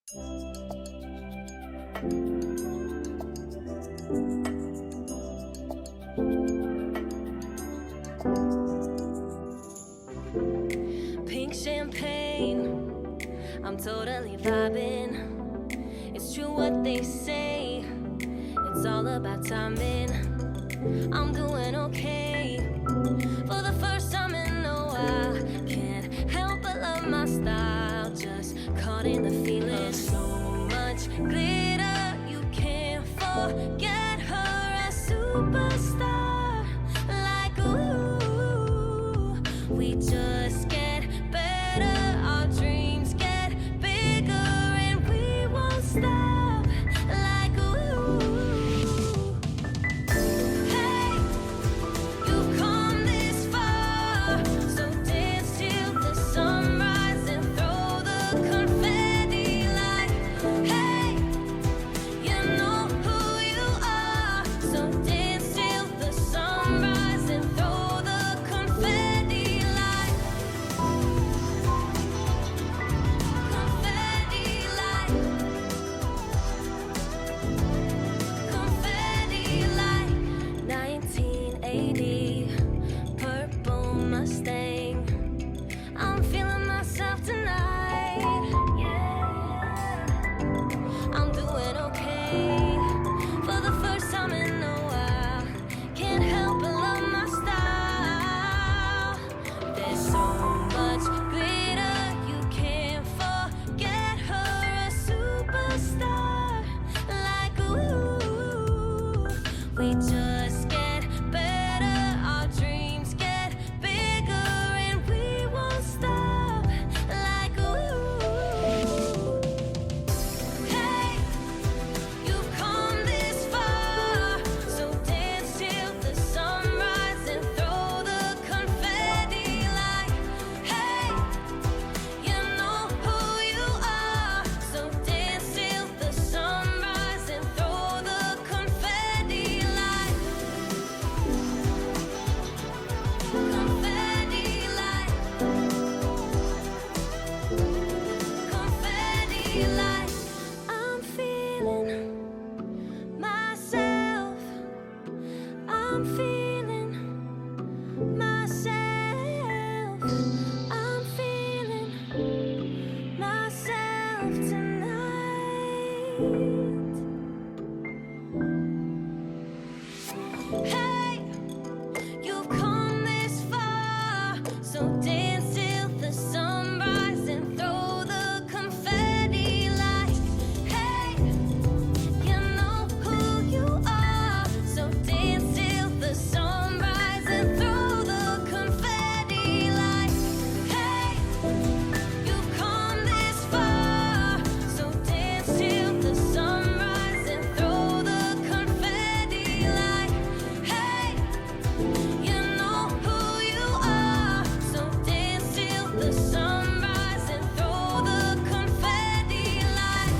Pink champagne, I'm totally vibing. It's true what they say, it's all about timing. I'm doing okay. For the first time in a while, can't help but love my style. Just caught in the feeling. So much glitter, you can't forget her. A superstar, like ooh. We just get better, our dreams get bigger, and we won't stop. Like ooh. Hey, you've come this far, so dance till the sunrise and throw the confetti like, hey, you know who you are, so dance till the sunrise and throw the confetti like, confetti like, confetti like 1980 purple Mustang. I'm feeling myself tonight. Yeah, I'm doing okay. For the first time in a while, can't help but love my style. There's so much glitter, you can't forget her. A superstar, like ooh. We just get better, our dreams get bigger, and we won't stop. Like ooh. Hey, you've come this far, so dance till the sunrise and throw the confetti like, hey, you know who you are, so dance till the sunrise and throw the confetti like, confetti like, confetti like. I'm feeling myself, I'm feeling myself, I'm feeling myself tonight. Hey, you've come this far, so dance till the sunrise and throw the confetti like, hey, you know who you are, so dance till the sunrise and throw the confetti like, hey, you've come this far, so dance till the sunrise and throw the confetti like, hey, you know who you are, so dance till the sunrise and throw the confetti like,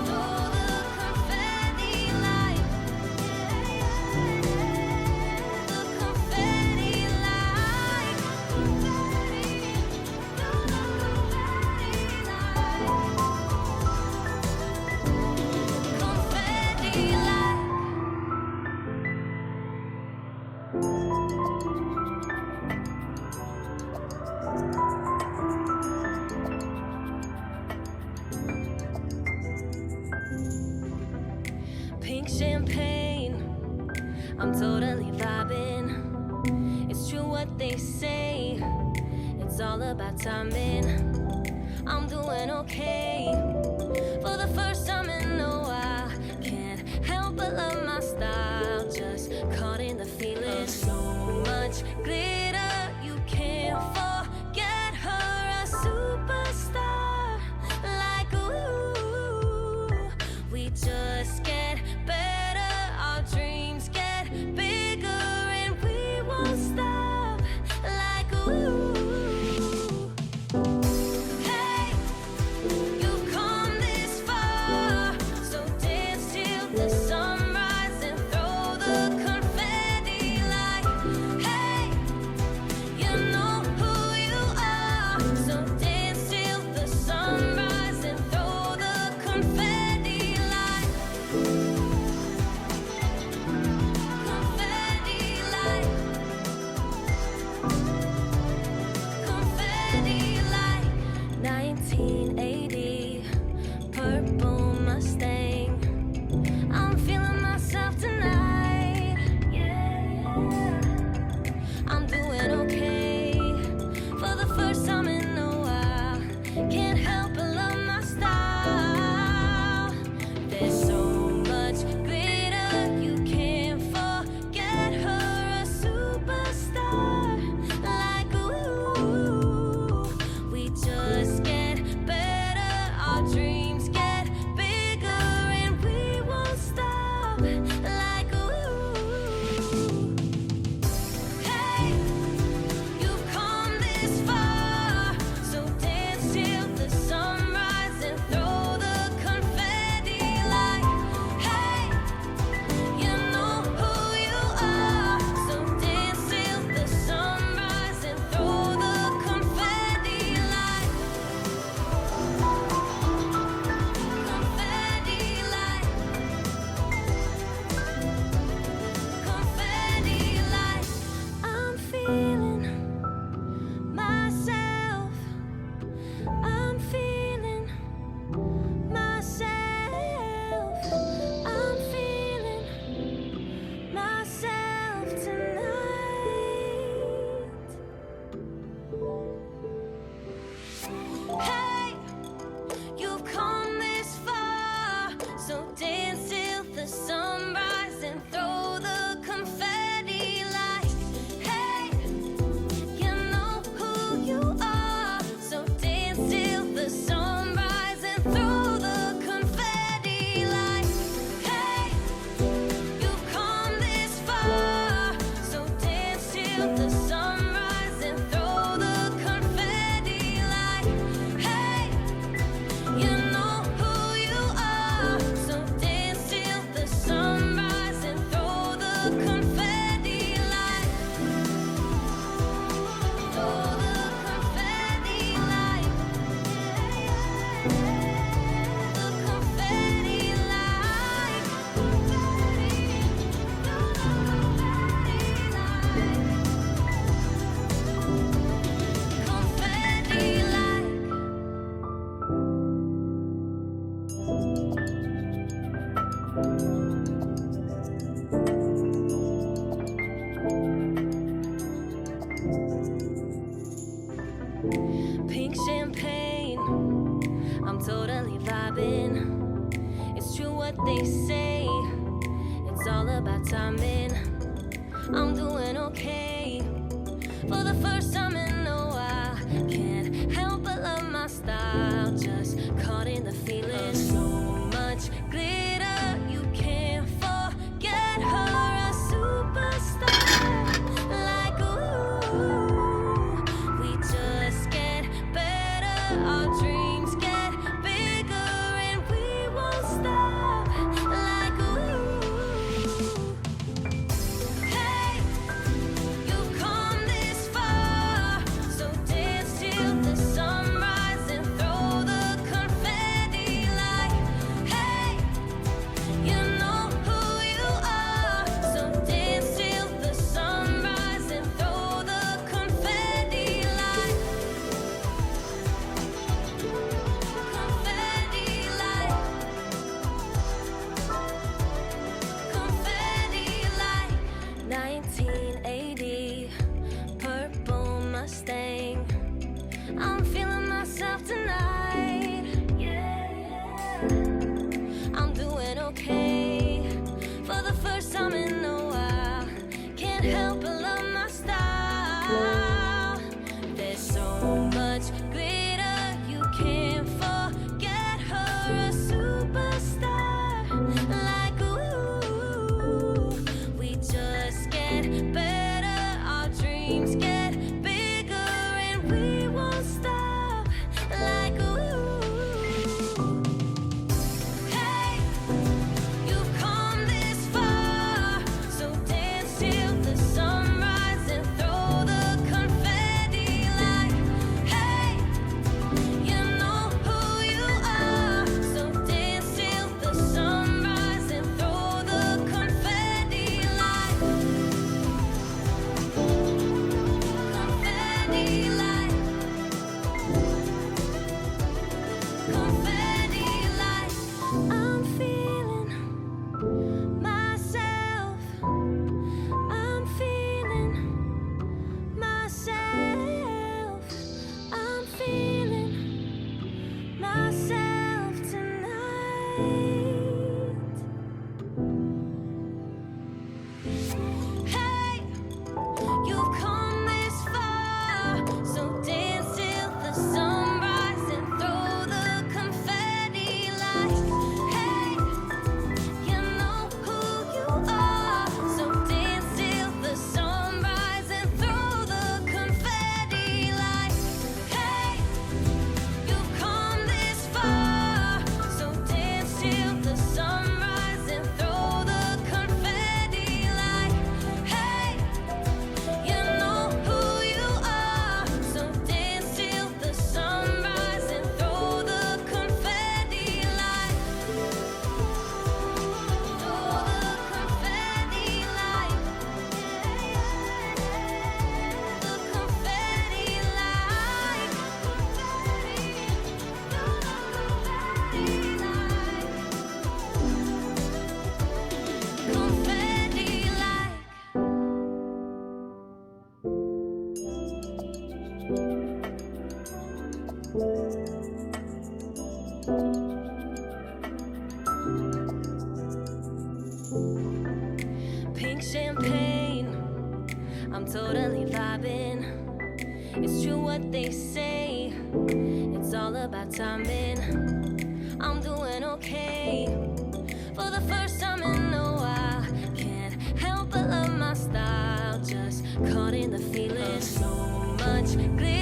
throw the confetti like, the confetti like, confetti, throw the confetti like, confetti like. Pink champagne, I'm totally vibing. It's true what they say, it's all about timing. I'm doing okay. For the first time in a while, can't help but love my style. Just caught in the feeling. So much glitter, you can't forget her. A superstar, like ooh. We just get better, our dreams get bigger, and we won't stop. Like ooh. 1980 purple Mustang. I'm feeling myself tonight. Yeah. I'm doing okay for the first time in a while. Can't help but love my style. There's so much glitter, you can't forget her, a superstar. Like ooh, we just get better, our dreams get bigger, and we won't stop. Like ooh, hey, you've come this far, so dance till the sunrise and throw the confetti like, hey, you know who you are, so dance till the sunrise and throw the confetti like, confetti like, confetti like. I'm feeling myself. I'm feeling myself. I'm feeling myself tonight. Hey, you've come this far, so dance till the sunrise and throw the confetti like, hey, you know who you are, so dance till the sunrise and throw the confetti like, hey, you've come this far, so dance till the sunrise and throw the confetti like, hey, you know who you are, so dance till the sunrise and throw the confetti like, throw the confetti like, the confetti like, confetti like. Pink champagne, I'm totally vibing. It's true what they say, it's all about timing. I'm doing okay for the first time in a while. Can't help but love my style, just caught in the feeling. So much glitter, you can't forget her, a superstar. Like ooh, we just get better, our dreams get bigger, and we won't stop. Like ooh, hey, you've come this far, so dance till the sunrise and throw the Hey, you've come this far, so dance till the sunrise and throw the confetti like, hey, you know who you are, so dance till the sunrise and throw the confetti like, hey, you've come this far, so dance till the sunrise and throw the confetti like, hey, you know who you are, so dance till the sunrise and throw the confetti like, throw the confetti like, the confetti like, confetti like. Pink champagne, I'm totally vibing. It's true what they say, it's all about timing. I'm doing okay for the first time in a while. Can't help but love my style, just caught in the feeling. So much glitter.